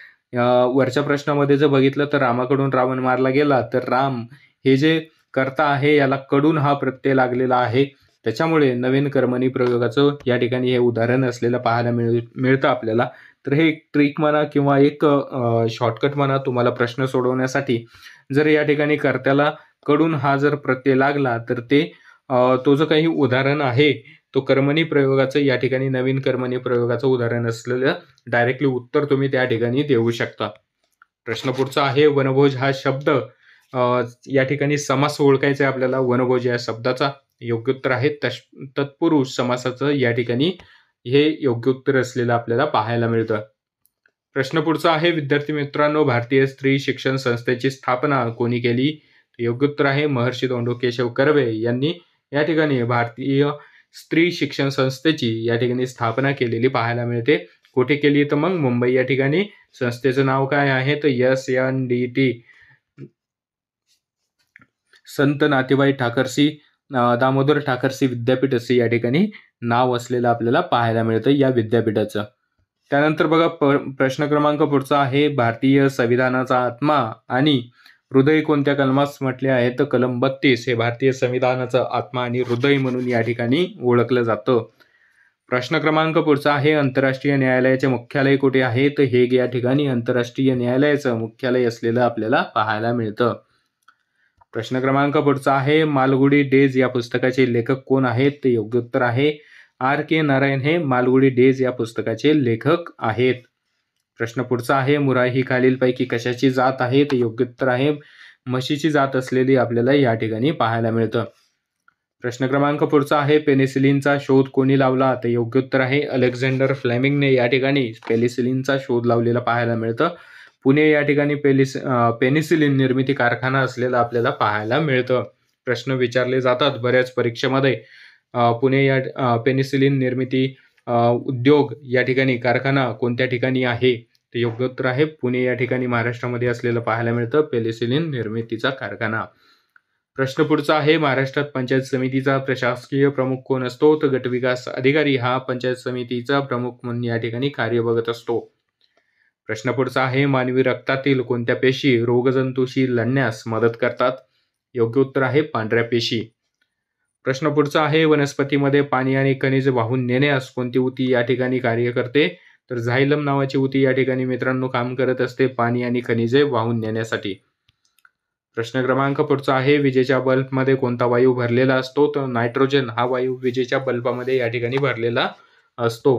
वरच्या प्रश्नामध्ये जर बघितलं तर रामाकडून रावण मारला गेला, तर राम हे जे कर्ता आहे याला कडून हा प्रत्यय लागलेला आहे, त्याच्यामुळे नवीन कर्मणी प्रयोगाचं या ठिकाणी हे उदाहरण असलेलं पाहायला मिळतं आपल्याला. तर हे एक ट्रिक म्हणा किंवा एक शॉर्टकट म्हणा तुम्हाला प्रश्न सोडवण्यासाठी. जर या ठिकाणी कर्त्याला कडून हा जर प्रत्यय लागला तर ते तो जो काही उदाहरण आहे तो कर्मणी प्रयोगाचं या ठिकाणी नवीन कर्मणी प्रयोगाचं उदाहरण असलेलं डायरेक्टली उत्तर तुम्ही त्या ठिकाणी देऊ शकता. प्रश्न पुढचा आहे, वनभोज हा शब्द या ठिकाणी समास ओळखायचा आहे आपल्याला. वनभोज या शब्दाचा योग्य उत्तर आहे तत्पुरुष समासाचं या ठिकाणी हे योग्य उत्तर असलेलं आपल्याला पाहायला मिळतं. प्रश्न पुढचा आहे, विद्यार्थी मित्रांनो, भारतीय स्त्री शिक्षण संस्थेची स्थापना कोणी केली, योग्य उत्तर आहे महर्षी धोंडो केशव कर्वे यांनी या ठिकाणी भारतीय स्त्री शिक्षण संस्थेची या ठिकाणी स्थापना केलेली पाहायला मिळते. कुठे केली, तर मग मुंबई या ठिकाणी. संस्थेचं नाव काय आहे, तर SNDT संत नाथीबाई ठाकरसी दामोदर ठाकरसी विद्यापीठ असे या ठिकाणी नाव असलेलं आपल्याला पाहायला मिळतं या विद्यापीठाचं. त्यानंतर बघा प्रश्न क्रमांक पुढचा आहे, भारतीय संविधानाचा आत्मा आणि हृदय कोणत्या कलमास म्हटले आहे, तर कलम 32 हे भारतीय संविधानाचा आत्मा आणि हृदय म्हणून या ठिकाणी ओळखलं जातं. प्रश्न क्रमांक पुढचा आहे, आंतरराष्ट्रीय न्यायालयाचे मुख्यालय कुठे आहे, तर हेग या ठिकाणी आंतरराष्ट्रीय न्यायालयाचं मुख्यालय असलेलं आपल्याला पाहायला मिळतं. प्रश्न क्रमांक पुढचा आहे, मालगुडी डेज या पुस्तकाचे लेखक कोण आहेत, ते योग्य उत्तर आहे R.K. नारायण हे मालगुडी डेज या पुस्तकाचे लेखक आहेत. प्रश्न पुढचा आहे, मुरा ही खालीलपैकी कशाची जात आहे, ते योग्य उत्तर आहे म्हशीची जात असलेली आपल्याला या ठिकाणी पाहायला मिळतं. प्रश्न क्रमांक पुढचा आहे, पेनिसिलिनचा शोध कोणी लावला, तर योग्य उत्तर आहे अलेक्झांडर फ्लेमिंगने या ठिकाणी पेनिसिलिनचा शोध लावलेला पाहायला मिळतं. पुणे या ठिकाणी पेनिसिलिन निर्मिती कारखाना असलेला आपल्याला पाहायला मिळतं. प्रश्न विचारले जातात बऱ्याच परीक्षेमध्ये, पुणे या पेनिसिलिन निर्मिती उद्योग या ठिकाणी कारखाना कोणत्या ठिकाणी आहे, ते योग्य उत्तर आहे पुणे या ठिकाणी महाराष्ट्रामध्ये असलेलं पाहायला मिळतं पेनिसिलिन निर्मितीचा कारखाना. प्रश्न पुढचा आहे, महाराष्ट्रात पंचायत समितीचा प्रशासकीय प्रमुख कोण असतो, तर गटविकास अधिकारी हा पंचायत समितीचा प्रमुख म्हणून या ठिकाणी कार्य बघत असतो. प्रश्न पुढचा आहे, मानवी रक्तातील कोणत्या पेशी रोगजंतूशी लढण्यास मदत करतात, योग्य उत्तर आहे पांढऱ्या पेशी. प्रश्न पुढचा आहे, वनस्पतीमध्ये पाणी आणि खनिज वाहून नेण्यास कोणती ऊती या ठिकाणी कार्य करते, तर झायलम नावाची ऊती या ठिकाणी मित्रांनो काम करत असते पाणी आणि खनिजे वाहून नेण्यासाठी. प्रश्न क्रमांक पुढचा आहे, विजेच्या बल्बमध्ये कोणता वायू भरलेला असतो, तर नायट्रोजन हा वायू विजेच्या बल्बामध्ये या ठिकाणी भरलेला असतो.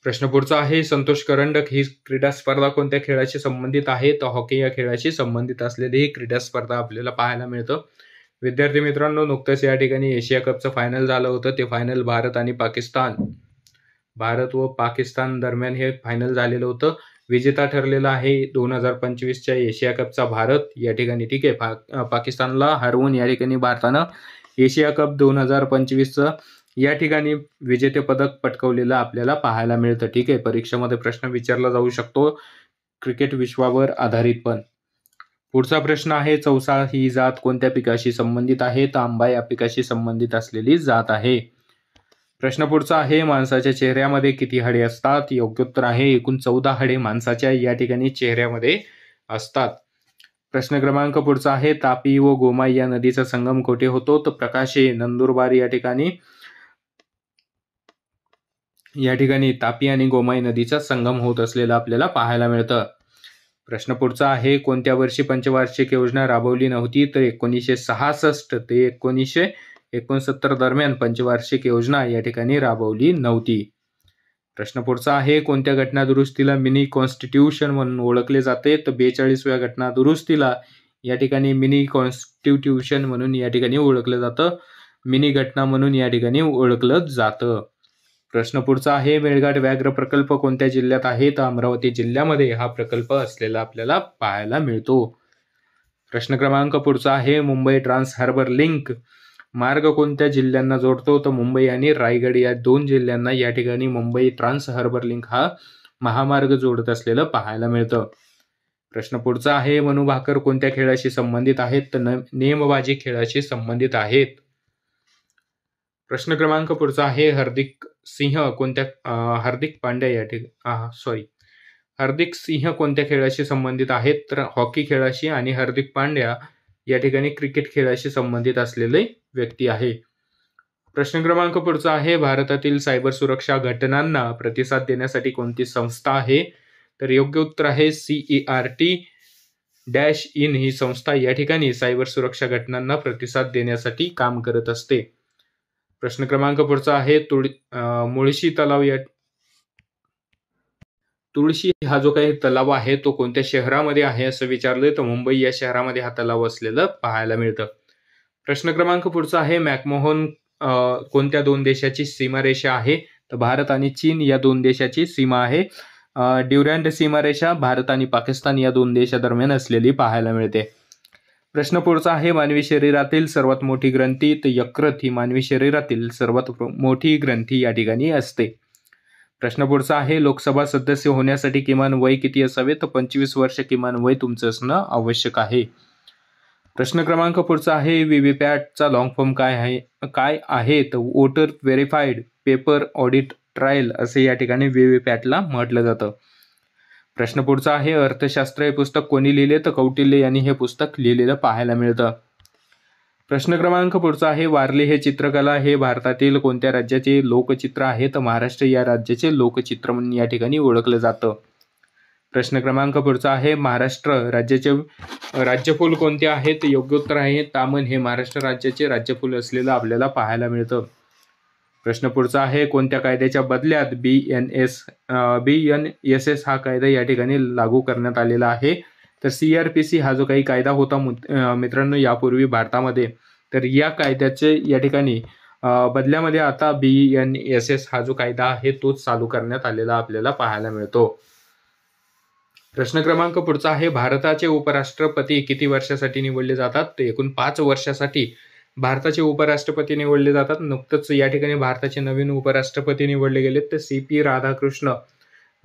प्रश्न पुढचा आहे, संतोष करंडक ही क्रीडा स्पर्धा कोणत्या खेळाशी संबंधित आहे, तर हॉकी या खेळाशी संबंधित असलेली ही क्रीडा स्पर्धा आपल्याला पाहायला मिळतं. विद्यार्थी मित्रांनो, नुकतंच या ठिकाणी एशिया कपचं फायनल झालं होतं. ते फायनल भारत व पाकिस्तान दरम्यान हे फायनल झालेलं होतं. विजेता ठरलेला आहे 2025च्या एशिया कपचा भारत या ठिकाणी. ठीक आहे, पाकिस्तानला हरवून या ठिकाणी भारतानं एशिया कप 2025चं या ठिकाणी विजेते पदक पटकावलेलं आपल्याला पाहायला मिळतं. ठीक आहे, परीक्षेमध्ये प्रश्न विचारला जाऊ शकतो क्रिकेट विश्वावर आधारित पण. पुढचा प्रश्न आहे, चौसा ही जात कोणत्या पिकाशी संबंधित आहे? तर आंबा या पिकाशी संबंधित असलेली जात आहे. प्रश्न पुढचा आहे, माणसाच्या चेहऱ्यामध्ये किती हाडे असतात? योग्य उत्तर आहे एकूण 14 हाडे माणसाच्या या ठिकाणी चेहऱ्यामध्ये असतात. प्रश्न क्रमांक पुढचा आहे, तापी व गोमाई या नदीचा संगम कोठे होतो? तर प्रकाशे नंदुरबार या ठिकाणी तापी आणि गोमाई नदीचा संगम होत असलेला आपल्याला पाहायला मिळतं. प्रश्न पुढचा आहे, कोणत्या वर्षी पंचवार्षिक योजना राबवली नव्हती? तर 1966 ते 1969 दरम्यान पंचवार्षिक योजना या ठिकाणी राबवली नव्हती. प्रश्न पुढचा आहे, कोणत्या घटना दुरुस्तीला मिनी कॉन्स्टिट्यूशन म्हणून ओळखले जाते? तर 42व्या घटना दुरुस्तीला या ठिकाणी मिनी कॉन्स्टिट्यूशन म्हणून या ठिकाणी ओळखलं जातं. मिनी घटना म्हणून या ठिकाणी ओळखलं जातं. प्रश्न पुढचा आहे, मेळघाट व्याघ्र प्रकल्प कोणत्या जिल्ह्यात आहे? तर अमरावती जिल्ह्यामध्ये हा प्रकल्प असलेला आपल्याला पाहायला मिळतो. प्रश्न क्रमांक पुढचा आहे, मुंबई ट्रान्स हार्बर लिंक मार्ग कोणत्या जिल्ह्यांना जोडतो? तर मुंबई आणि रायगड या 2 जिल्ह्यांना या ठिकाणी मुंबई ट्रान्स हार्बर लिंक हा महामार्ग जोडत असलेलं पाहायला मिळतं. प्रश्न पुढचा आहे, मनू भाकर कोणत्या खेळाशी संबंधित आहेत? तर नेमबाजी खेळाशी संबंधित आहेत. प्रश्न क्रमांक पुढचा आहे, हार्दिक सिंह कोणत्या खेळाशी संबंधित आहेत? तर हॉकी खेळाशी, आणि हार्दिक पांड्या या ठिकाणी क्रिकेट खेळाशी संबंधित असलेले व्यक्ती आहे. प्रश्न क्रमांक पुढचा आहे, भारतातील सायबर सुरक्षा घटनांना प्रतिसाद देण्यासाठी कोणती संस्था आहे? तर योग्य उत्तर आहे CERT-IN ही संस्था या ठिकाणी सायबर सुरक्षा घटनांना प्रतिसाद देण्यासाठी काम करत असते. प्रश्न क्रमांक पुढचा आहे, तुळशी हा जो काही तलाव आहे तो कोणत्या शहरामध्ये आहे असं विचारलंय, तर मुंबई या शहरामध्ये हा तलाव असलेलं पाहायला मिळतं. प्रश्न क्रमांक पुढचा आहे, मॅकमोहन कोणत्या 2 देशाची सीमारेषा आहे? तर भारत आणि चीन या 2 देशाची सीमा आहे. ड्युरँड सीमारेषा भारत आणि पाकिस्तान या 2 देशादरम्यान असलेली पाहायला मिळते. प्रश्न पुढचा आहे, मानवी शरीरातील सर्वात मोठी ग्रंथी? तर यकृत ही मानवी शरीरातील सर्वात मोठी ग्रंथी या ठिकाणी असते. प्रश्न पुढचा आहे, लोकसभा सदस्य होण्यासाठी किमान वय किती असावे? तर 25 वर्ष किमान वय तुमचं असणं आवश्यक आहे. प्रश्न क्रमांक पुढचा आहे, व्हीव्हीपॅटचा लॉंग फॉर्म काय आहे? तर voter verified paper audit trial असे या ठिकाणी व्हीव्हीपॅटला म्हटलं जातं. प्रश्न पुढचा आहे, अर्थशास्त्र हे पुस्तक कोणी लिहिले? तर कौटिल्य यांनी हे पुस्तक लिहिलेलं पाहायला मिळतं. प्रश्न क्रमांक पुढचा आहे, वारली हे चित्रकला हे भारतातील कोणत्या राज्याचे लोकचित्र आहे? तर महाराष्ट्र या राज्याचे लोकचित्र म्हणून या ठिकाणी ओळखलं जातं. प्रश्न क्रमांक पुढचा आहे, महाराष्ट्र राज्याचे राज्यफूल कोणते आहे? तर योग्य उत्तर आहे तामन हे महाराष्ट्र राज्याचे राज्यफूल असलेलं आपल्याला पाहायला मिळतं. प्रश्न पुढचा आहे, कोणत्या कायद्याच्या बदल्यात BNSS हा कायदा या ठिकाणी लागू करण्यात आलेला आहे? तर CRPC हा जो काही कायदा होता मित्रांनो यापूर्वी भारतामध्ये, तर या कायद्याचे या ठिकाणी बदल्यामध्ये आता BNSS हा जो कायदा आहे तोच चालू करण्यात आलेला आपल्याला पाहायला मिळतो. प्रश्न क्रमांक पुढचा आहे, भारताचे उपराष्ट्रपती किती वर्षासाठी निवडले जातात? तर एकूण 5 वर्षासाठी भारताचे उपराष्ट्रपती निवडले जातात. नुकतंच या ठिकाणी भारताचे नवीन उपराष्ट्रपती निवडले गेलेत, तर CP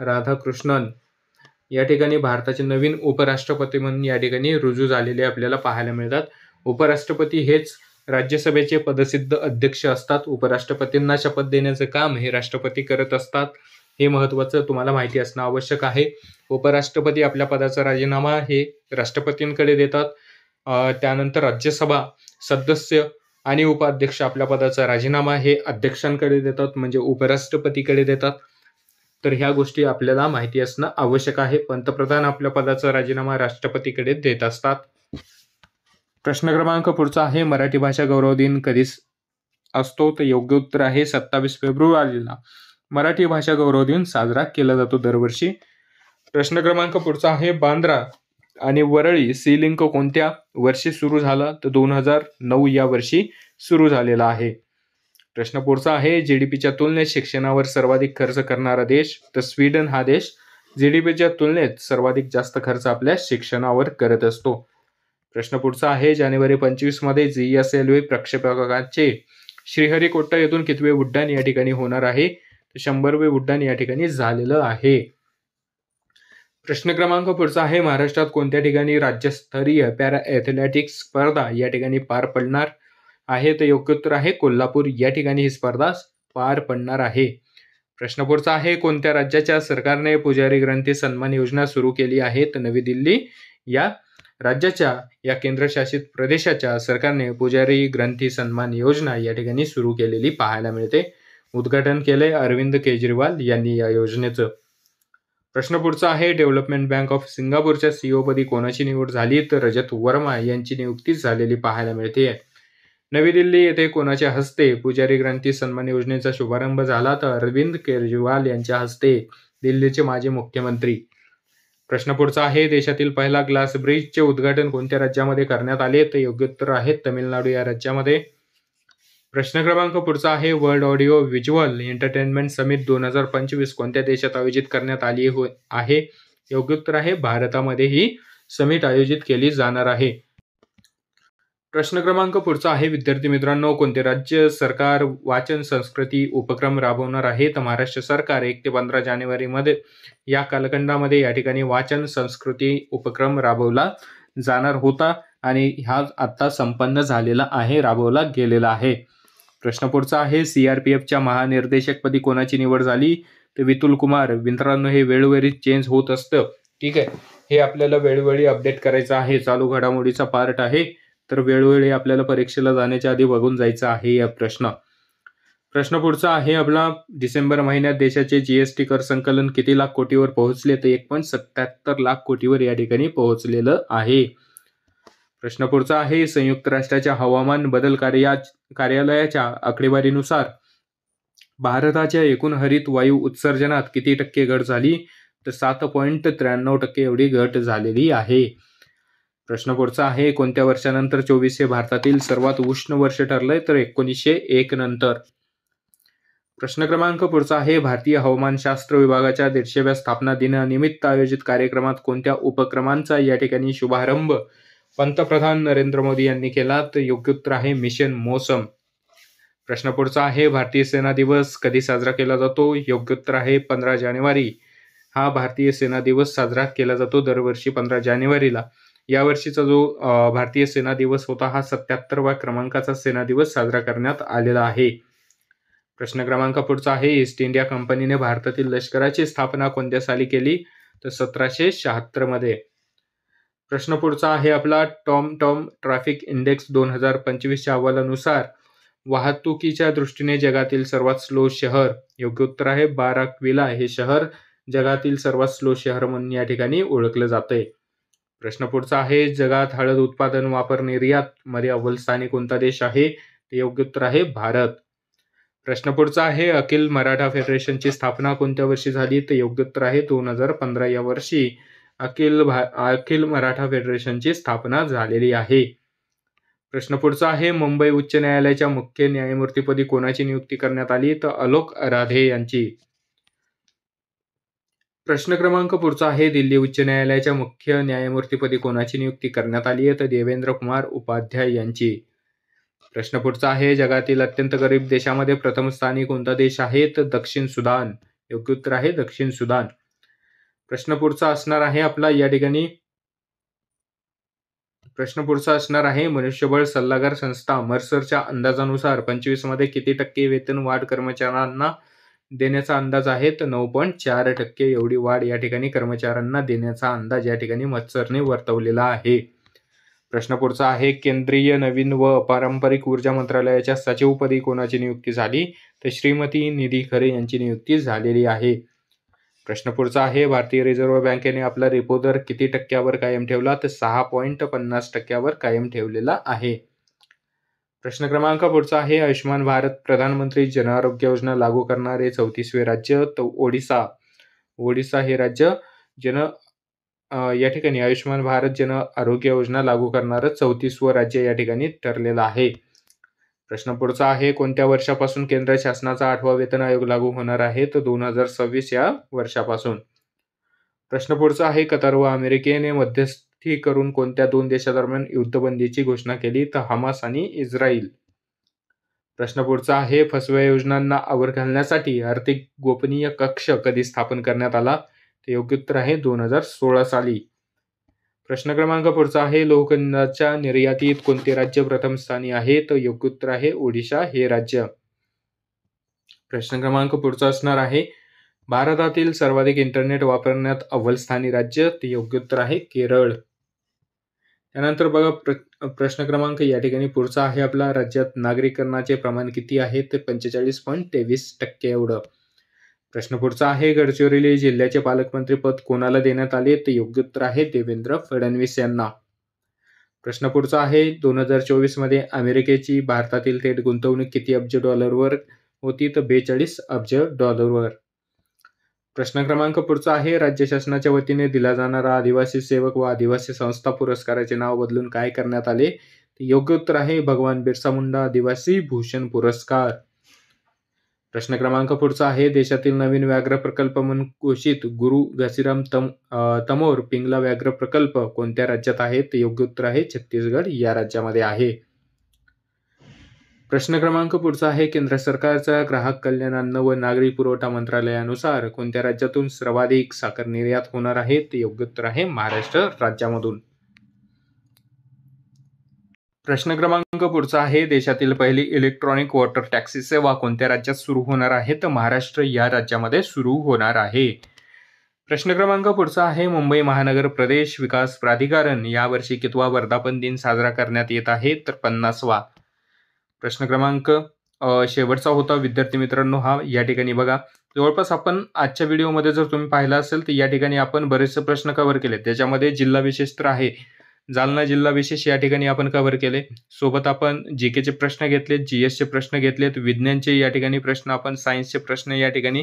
राधाकृष्णन या ठिकाणी भारताचे नवीन उपराष्ट्रपती म्हणून या ठिकाणी रुजू झालेले आपल्याला पाहायला मिळतात. उपराष्ट्रपती हेच राज्यसभेचे पदसिद्ध अध्यक्ष असतात. उपराष्ट्रपतींना शपथ देण्याचं काम हे राष्ट्रपती करत असतात. हे महत्त्वाचं तुम्हाला माहिती असणं आवश्यक आहे. उपराष्ट्रपती आपल्या पदाचा राजीनामा हे राष्ट्रपतींकडे देतात. त्यानंतर राज्यसभा सदस्य आणि उपाध्यक्ष आपल्या पदाचा राजीनामा हे अध्यक्षांकडे देतात, म्हणजे उपराष्ट्रपतीकडे देतात. तर ह्या गोष्टी आपल्याला माहिती असणं आवश्यक आहे. पंतप्रधान आपल्या पदाचा राजीनामा राष्ट्रपतीकडे देत असतात. प्रश्न क्रमांक पुढचा आहे, मराठी भाषा गौरव दिन कधी असतो? तर योग्य उत्तर आहे 27 फेब्रुवारीला मराठी भाषा गौरव दिन साजरा केला जातो दरवर्षी. प्रश्न क्रमांक पुढचा आहे, बांद्रा आणि वरळी सी लिंक कोणत्या वर्षी सुरू झाला? तर 2009 या वर्षी सुरू झालेला आहे. प्रश्न पुढचा आहे, GDPच्या तुलनेत शिक्षणावर सर्वाधिक खर्च करणारा देश? तर स्वीडन हा देश GDPच्या तुलनेत सर्वाधिक जास्त खर्च आपल्या शिक्षणावर करत असतो. प्रश्न पुढचा आहे, जानेवारी 25 मध्ये GSLV प्रक्षेपकाचे श्रीहरिकोटा येथून कितवे उड्डाण या ठिकाणी होणार आहे? तर 100वे उड्डाण या ठिकाणी झालेलं आहे. प्रश्न क्रमांक पुढचा आहे, महाराष्ट्रात कोणत्या ठिकाणी राज्यस्तरीय पॅरा ॲथलेटिक्स स्पर्धा या ठिकाणी पार पडणार आहे? तर योग्य उत्तर आहे कोल्हापूर या ठिकाणी ही स्पर्धा पार पडणार आहे. प्रश्न पुढचा आहे, कोणत्या राज्याच्या सरकारने पुजारी ग्रंथी सन्मान योजना सुरू केली आहे? तर नवी दिल्ली या राज्याच्या या केंद्रशासित प्रदेशाच्या सरकारने पुजारी ग्रंथी सन्मान योजना या ठिकाणी सुरू केलेली पाहायला मिळते. उद्घाटन केलंय अरविंद केजरीवाल यांनी या योजनेचं. प्रश्न पुढचा आहे, डेव्हलपमेंट बँक ऑफ सिंगापूरच्या सीईओ पदी कोणाची निवड झाली? तर रजत वर्मा यांची नियुक्ती झालेली पाहायला मिळते. नवी दिल्ली येथे कोणाच्या हस्ते पुजारी ग्रंथी सन्मान योजनेचा शुभारंभ झाला? तर अरविंद केजरीवाल यांच्या हस्ते, दिल्लीचे माजी मुख्यमंत्री. प्रश्न पुढचा आहे, देशातील पहिला ग्लास ब्रिजचे उद्घाटन कोणत्या राज्यामध्ये करण्यात आले? तर योग्य उत्तर आहे तमिळनाडू या राज्यामध्ये. प्रश्न क्रमांक पुढचा आहे, world audio visual entertainment summit 2025 कोणत्या देशात आयोजित करण्यात आली आहे? योग्य उत्तर आहे भारतामध्ये ही समिट आयोजित केली जाणार आहे. प्रश्न क्रमांक पुढचा आहे, विद्यार्थी मित्रांनो, कोणते राज्य सरकार वाचन संस्कृती उपक्रम राबवणार आहे? तर महाराष्ट्र सरकार 1 ते 15 जानेवारीमध्ये या कालखंडामध्ये या ठिकाणी वाचन संस्कृती उपक्रम राबवला जाणार होता आणि हा आता संपन्न झालेला आहे, राबवला गेलेला आहे. प्रश्न पुढचा आहे, CRPFच्या महानिर्देशकपदी कोणाची निवड झाली? तर विपुल कुमार. मित्रांनो, हे वेळोवेळी चेंज होत असतं, ठीक आहे. हे आपल्याला वेळोवेळी अपडेट करायचं आहे, चालू घडामोडीचा पार्ट आहे, तर वेळोवेळी आपल्याला परीक्षेला जाण्याच्या आधी बघून जायचं आहे या प्रश्न पुढचा आहे आपला, डिसेंबर महिन्यात देशाचे GST कर संकलन किती लाख कोटीवर पोहोचले? तर 1.77 लाख कोटीवर या ठिकाणी पोहोचलेलं आहे. प्रश्न पुढचा आहे, संयुक्त राष्ट्राच्या हवामान बदल कार्यालयाच्या आकडेवारीनुसार भारताच्या एकूण हरित वायू उत्सर्जनात किती टक्के घट झाली? तर 7.93% एवढी घट झालेली आहे. प्रश्न पुढचा आहे, कोणत्या वर्षानंतर 24 हे भारतातील सर्वात उष्ण वर्ष ठरलंय? तर 1901 नंतर. प्रश्न क्रमांक पुढचा आहे, भारतीय हवामानशास्त्र विभागाच्या 150व्या स्थापना दिनानिमित्त आयोजित कार्यक्रमात कोणत्या उपक्रमांचा या ठिकाणी शुभारंभ पंतप्रधान नरेंद्र मोदी यांनी केला? तर योग्य उत्तर आहे मिशन मौसम. प्रश्न पुढचा आहे, भारतीय सेना दिवस कधी साजरा केला जातो? योग्य उत्तर आहे 15 जानेवारी. हा भारतीय सेना दिवस साजरा केला जातो दरवर्षी 15 जानेवारीला. यावर्षीचा जो भारतीय सेना दिवस होता हा 77व्या क्रमांकाचा सेना दिवस साजरा करण्यात आलेला आहे. प्रश्न क्रमांक पुढचा आहे, ईस्ट इंडिया कंपनीने भारतातील लष्कराची स्थापना कोणत्या साली केली? तर 1776 मध्ये. प्रश्न पुढचा आहे आपला, टॉम ट्रॅफिक इंडेक्स 2025च्या अहवालानुसार वाहतुकीच्या दृष्टीने जगातील सर्वात स्लो शहर. योग्य उत्तर आहे बाराकविला. हे शहर जगातील सर्वात स्लो शहर म्हणून या ठिकाणी ओळखलं जातंय. प्रश्न पुढचा आहे, जगात हळद उत्पादन वापर निर्यात मध्ये अव्वल स्थानी कोणता देश आहे? ते योग्य उत्तर आहे भारत. प्रश्न पुढचा आहे, अखिल मराठा फेडरेशनची स्थापना कोणत्या वर्षी झाली? तर योग्य उत्तर आहे 2015 या वर्षी अखिल मराठा फेडरेशनची स्थापना झालेली आहे. प्रश्न पुढचा आहे, मुंबई उच्च न्यायालयाच्या मुख्य न्यायमूर्तीपदी कोणाची नियुक्ती करण्यात आली? तर अलोक राधे यांची. प्रश्न क्रमांक पुढचा आहे, दिल्ली उच्च न्यायालयाच्या मुख्य न्यायमूर्तीपदी कोणाची नियुक्ती करण्यात आली आहे? तर देवेंद्र कुमार उपाध्याय यांची. प्रश्न पुढचा आहे, जगातील अत्यंत गरीब देशामध्ये प्रथम स्थानी कोणता देश आहे? तर दक्षिण सुदान. योग्य उत्तर आहे दक्षिण सुदान. प्रश्न पुढचा असणार आहे आपला या ठिकाणी, प्रश्न पुढचा असणार आहे, मनुष्यबळ सल्लागार संस्था मर्सरच्या अंदाजानुसार 25 मध्ये किती टक्के वेतन वाढ कर्मचाऱ्यांना देण्याचा अंदाज आहे? तर 9.4% एवढी वाढ या ठिकाणी कर्मचाऱ्यांना देण्याचा अंदाज या ठिकाणी मत्सरने वर्तवलेला आहे. प्रश्न पुढचा आहे, केंद्रीय नवीन व पारंपरिक ऊर्जा मंत्रालयाच्या सचिवपदी कोणाची नियुक्ती झाली? तर श्रीमती निधी खरे यांची नियुक्ती झालेली आहे. प्रश्न पुढचा आहे, भारतीय रिझर्व्ह बँकेने आपला रेपो दर किती टक्क्यावर कायम ठेवला? तर 6.50% कायम ठेवलेला आहे. प्रश्न क्रमांक पुढचा आहे, आयुष्यमान भारत प्रधानमंत्री जन आरोग्य योजना लागू करणारे 34वे राज्य? तर ओडिसा हे राज्य या ठिकाणी आयुष्यमान भारत जन आरोग्य योजना लागू करणारं 34वं राज्य या ठिकाणी ठरलेलं आहे. प्रश्न पुढचा आहे, कोणत्या वर्षापासून केंद्र शासनाचा 8वा वेतन आयोग लागू होणार आहे? तर 2026 या वर्षापासून. प्रश्न पुढचा आहे, कतार व अमेरिकेने मध्यस्थी करून कोणत्या 2 देशादरम्यान युद्धबंदीची घोषणा केली? तर हमास आणि इस्रायल. प्रश्न पुढचा आहे, फसव्या योजनांना आवर घालण्यासाठी आर्थिक गोपनीय कक्ष कधी स्थापन करण्यात आला? ते योग्य उत्तर आहे 2016 साली. प्रश्न क्रमांक पुढचा आहे, लोहखनिजाच्या निर्यातीत कोणते राज्य प्रथम स्थानी आहे? तर योग्य उत्तर आहे ओडिशा हे राज्य. प्रश्न क्रमांक पुढचा असणार आहे, भारतातील सर्वाधिक इंटरनेट वापरण्यात अव्वल स्थानी राज्य? ते योग्य उत्तर आहे केरळ. त्यानंतर बघा प्रश्न क्रमांक या ठिकाणी पुढचा आहे आपला, राज्यात नागरीकरणाचे प्रमाण किती आहे? ते 45.23% एवढं. प्रश्न पुढचा आहे, गडचिरोली जिल्ह्याचे पालकमंत्री पद कोणाला देण्यात आले? ते योग्य उत्तर आहे देवेंद्र फडणवीस यांना. प्रश्न पुढचा आहे, 2024 मध्ये अमेरिकेची भारतातील थेट गुंतवणूक किती अब्ज डॉलरवर होती? तर 42 अब्ज डॉलरवर. प्रश्न क्रमांक पुढचा आहे, राज्य शासनाच्या वतीने दिला जाणारा आदिवासी सेवक व आदिवासी संस्था पुरस्काराचे नाव बदलून काय करण्यात आले? योग्य उत्तर आहे भगवान बिरसा मुंडा आदिवासी भूषण पुरस्कार. प्रश्न क्रमांक पुढचा आहे, देशातील नवीन व्याघ्र प्रकल्प म्हणून घोषित गुरु घासीराम तमोर पिंगला व्याघ्र प्रकल्प कोणत्या राज्यात आहे? ते योग्य उत्तर आहे छत्तीसगड या राज्यामध्ये आहे. प्रश्न क्रमांक पुढचा आहे, केंद्र सरकारच्या ग्राहक कल्याण अन्न व नागरी पुरवठा मंत्रालयानुसार कोणत्या राज्यातून सर्वाधिक साखर निर्यात होणार आहे? ते योग्य उत्तर आहे महाराष्ट्र राज्यामधून. प्रश्न क्रमांक पुढचा आहे, देशातील पहिली इलेक्ट्रॉनिक वॉटर टॅक्सी सेवा कोणत्या राज्यात सुरू होणार आहे? तर महाराष्ट्र या राज्यामध्ये सुरू होणार आहे. प्रश्न क्रमांक पुढचा आहे, मुंबई महानगर प्रदेश विकास प्राधिकरण यावर्षी कितवा वर्धापन दिन साजरा करण्यात येत आहे? तर 50वा. प्रश्न क्रमांक शेवटचा होता विद्यार्थी मित्रांनो हा. या ठिकाणी बघा जवळपास आपण आजच्या व्हिडिओमध्ये जर तुम्ही पाहिला असेल तर या ठिकाणी आपण बरेचसे प्रश्न कव्हर केले. त्याच्यामध्ये जिल्हा विशेष तर आहे, जालना जिल्हा विशेष या ठिकाणी आपण कव्हर केले. सोबत आपण जीकेचे प्रश्न घेतलेत, जीएसचे प्रश्न घेतलेत, विज्ञानचे या ठिकाणी प्रश्न, आपण सायन्सचे प्रश्न या ठिकाणी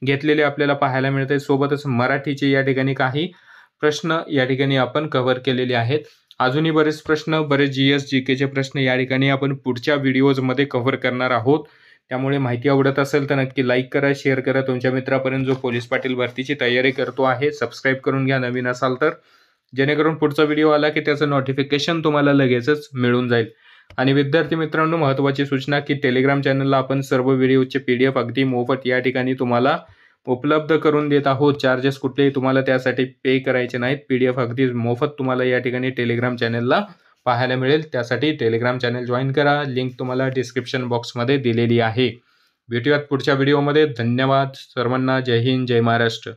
घेतलेले आपल्याला पाहायला मिळते. सोबतच मराठीचे या ठिकाणी काही प्रश्न या ठिकाणी आपण कव्हर केलेले आहेत. अजूनही बरेच प्रश्न, बरेच जीएस जीकेचे प्रश्न या ठिकाणी आपण पुढच्या व्हिडिओजमध्ये कव्हर करणार आहोत. त्यामुळे माहिती आवडत असेल तर नक्की लाईक करा, शेअर करा. तुमच्या मित्रापर्यंत जो पोलीस पाटील भरतीची तयारी करतो आहे सबस्क्राईब करून घ्या नवीन असाल तर, जेणेकरून पुढचा व्हिडिओ आला की त्याचं नोटिफिकेशन तुम्हाला लगेचच मिळून जाईल. आणि विद्यार्थी मित्रांनो महत्त्वाची सूचना की टेलिग्राम चॅनलला आपण सर्व व्हिडिओचे PDF अगदी मोफत या ठिकाणी तुम्हाला उपलब्ध करून देत आहोत. चार्जेस कुठलेही तुम्हाला त्यासाठी पे करायचे नाहीत. PDF अगदी मोफत तुम्हाला या ठिकाणी टेलिग्राम चॅनलला पाहायला मिळेल. त्यासाठी टेलिग्राम चॅनल जॉईन करा, लिंक तुम्हाला डिस्क्रिप्शन बॉक्समध्ये दिलेली आहे. भेटूयात पुढच्या व्हिडिओमध्ये. धन्यवाद सर्वांना. जय हिंद, जय महाराष्ट्र.